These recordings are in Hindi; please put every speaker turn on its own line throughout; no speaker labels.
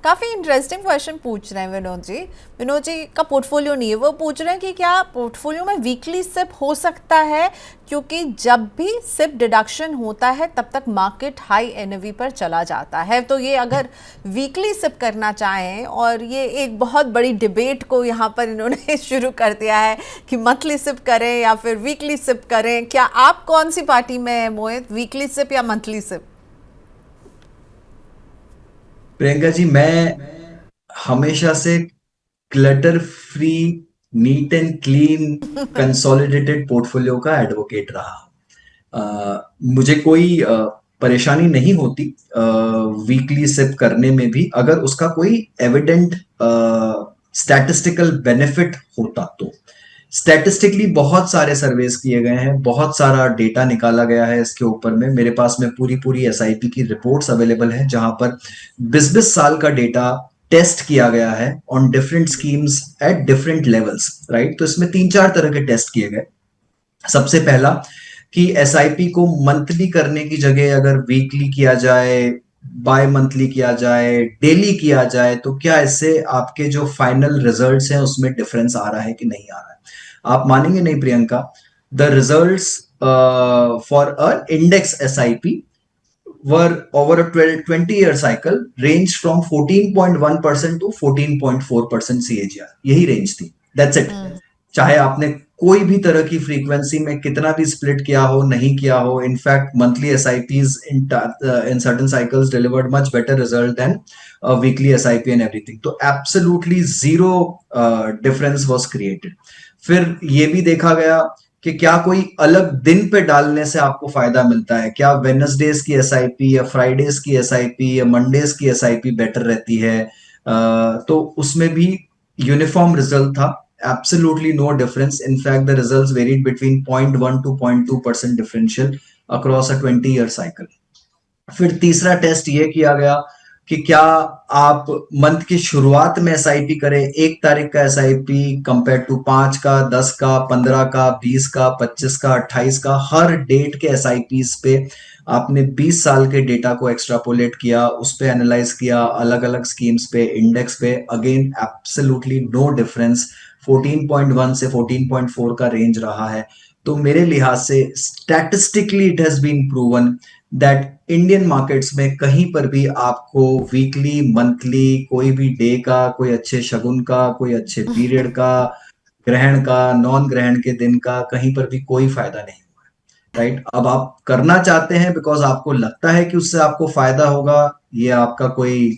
काफ़ी इंटरेस्टिंग क्वेश्चन पूछ रहे हैं विनोद जी। विनोद जी का पोर्टफोलियो नहीं है, वो पूछ रहे हैं कि क्या पोर्टफोलियो में वीकली सिप हो सकता है, क्योंकि जब भी सिप डिडक्शन होता है तब तक मार्केट हाई एनएवी पर चला जाता है। तो ये अगर वीकली सिप करना चाहें, और ये एक बहुत बड़ी डिबेट को यहाँ पर इन्होंने शुरू कर दिया है कि मंथली सिप करें या फिर वीकली सिप करें, क्या आप कौन सी पार्टी में है मोहित, वीकली सिप या मंथली सिप?
प्रियंका जी, मैं हमेशा से clutter free, neat and clean, consolidated portfolio का एडवोकेट रहा। मुझे कोई परेशानी नहीं होती वीकली सिप करने में भी, अगर उसका कोई एविडेंट स्टैटिस्टिकल बेनिफिट होता तो। स्टैटिस्टिकली बहुत सारे सर्वेस किए गए हैं, बहुत सारा डेटा निकाला गया है इसके ऊपर में। मेरे पास में पूरी पूरी एसआईपी की रिपोर्ट्स अवेलेबल हैं, जहां पर 20-20 साल का डेटा टेस्ट किया गया है on different schemes at different levels, right. तो इसमें 3-4 तरह के टेस्ट किए गए। सबसे पहला कि एसआईपी को मंथली करने की जगह अगर वीकली किया जाए, बाय मंथली किया जाए, डेली किया जाए, तो क्या इससे आपके जो फाइनल रिजल्ट्स हैं उसमें डिफरेंस आ रहा है कि नहीं आ रहा है। आप मानेंगे नहीं Priyanka, the results for a index SIP were over a 20-year cycle ranged from 14.1% to 14.4% CAGR। यही रेंज थी, दैट्स इट। चाहे आपने कोई भी तरह की फ्रीक्वेंसी में कितना भी स्प्लिट किया हो, नहीं किया हो, in fact monthly SIPs in certain cycles delivered much better result then weekly SIP and everything. तो absolutely zero difference was created. फिर ये भी देखा गया कि क्या कोई अलग दिन पे डालने से आपको फायदा मिलता है, क्या वेडनेसडेज की एसआईपी या फ्राइडेज की एसआईपी या मंडेज की एसआईपी बेटर रहती है। तो उसमें भी यूनिफॉर्म रिजल्ट था, absolutely no difference. In fact, the results varied between 0.1 to 0.2% differential across a 20-year cycle. फिर तीसरा टेस्ट ये किया गया कि क्या आप मंथ की शुरुआत में एसआईपी करें, 1 तारीख का एसआईपी कंपेयर टू 5 का, 10 का, 15 का, 20 का, 25 का, 28 का, हर डेट के एसआईपीज पे आपने 20 साल के डेटा को एक्सट्रापोलेट किया, उस पे एनालाइज किया, अलग अलग स्कीम्स पे, इंडेक्स पे, अगेन एब्सोल्युटली नो डिफरेंस। 14.1 से 14.4 का रेंज रहा है। तो मेरे लिहाज से statistically it has been proven that Indian markets में कहीं पर भी आपको वीकली, मंथली, कोई भी डे का, कोई अच्छे शगुन का, कोई अच्छे पीरियड का, ग्रहण का, नॉन ग्रहण के दिन का, कहीं पर भी कोई फायदा नहीं हुआ है, राइट। अब आप करना चाहते हैं बिकॉज आपको लगता है कि उससे आपको फायदा होगा, ये आपका कोई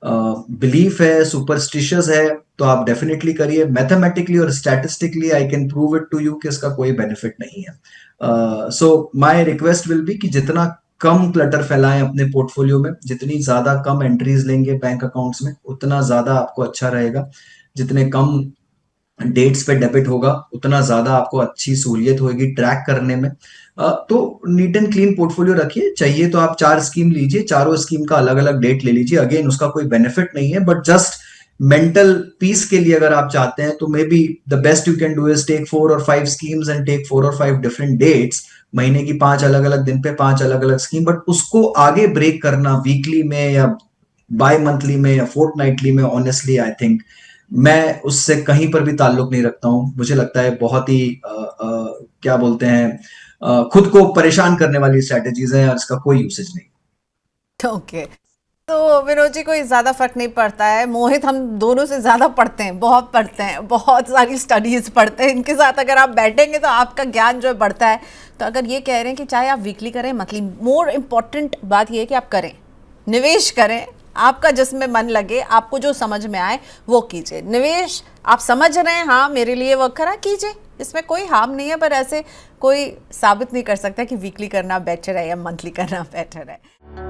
बिलीफ है, सुपरस्टिशियस है, तो आप डेफिनेटली करिए। मैथमेटिकली और statistically I can prove it to you कि इसका कोई बेनिफिट नहीं है। So my request will be कि जितना कम क्लटर फैलाएं अपने पोर्टफोलियो में, जितनी ज्यादा कम एंट्रीज लेंगे बैंक अकाउंट्स में, उतना ज्यादा आपको अच्छा रहेगा। जितने कम डेट्स पे डेबिट होगा, उतना ज्यादा आपको अच्छी सहूलियत होगी ट्रैक करने में। तो नीट एंड क्लीन पोर्टफोलियो रखिए। चाहिए तो आप 4 स्कीम लीजिए, चारों स्कीम का अलग अलग डेट ले लीजिए। अगेन उसका कोई बेनिफिट नहीं है, बट जस्ट मेंटल पीस के लिए अगर आप चाहते हैं तो maybe the best you can do is take 4 और 5 स्कीम्स एंड टेक 4 और 5 डिफरेंट डेट्स। महीने की 5 अलग अलग दिन पे 5 अलग अलग स्कीम, बट उसको आगे ब्रेक करना वीकली में या बाय मंथली में या फोर्टनाइटली में, ऑनेस्टली आई थिंक मैं उससे कहीं पर भी ताल्लुक नहीं रखता हूं। मुझे लगता है बहुत ही क्या बोलते हैं, खुद को परेशान करने वाली स्ट्रेटेजीज हैं और इसका कोई यूसेज नहीं।
ओके, तो विनोद जी कोई ज़्यादा फर्क नहीं पड़ता है। मोहित हम दोनों से ज़्यादा पढ़ते हैं, बहुत पढ़ते हैं, बहुत सारी स्टडीज़ पढ़ते हैं। इनके साथ अगर आप बैठेंगे तो आपका ज्ञान जो है बढ़ता है। तो अगर ये कह रहे हैं कि चाहे आप वीकली करें, मंथली, मोर इम्पॉर्टेंट बात ये है कि आप करें, निवेश करें, आपका जिसमें मन लगे, आपको जो समझ में आए वो कीजिए। निवेश आप समझ रहे हैं, हाँ मेरे लिए वर्क करा, कीजिए, इसमें कोई हार्म नहीं है। पर ऐसे कोई साबित नहीं कर सकता कि वीकली करना बेटर है या मंथली करना बेटर है।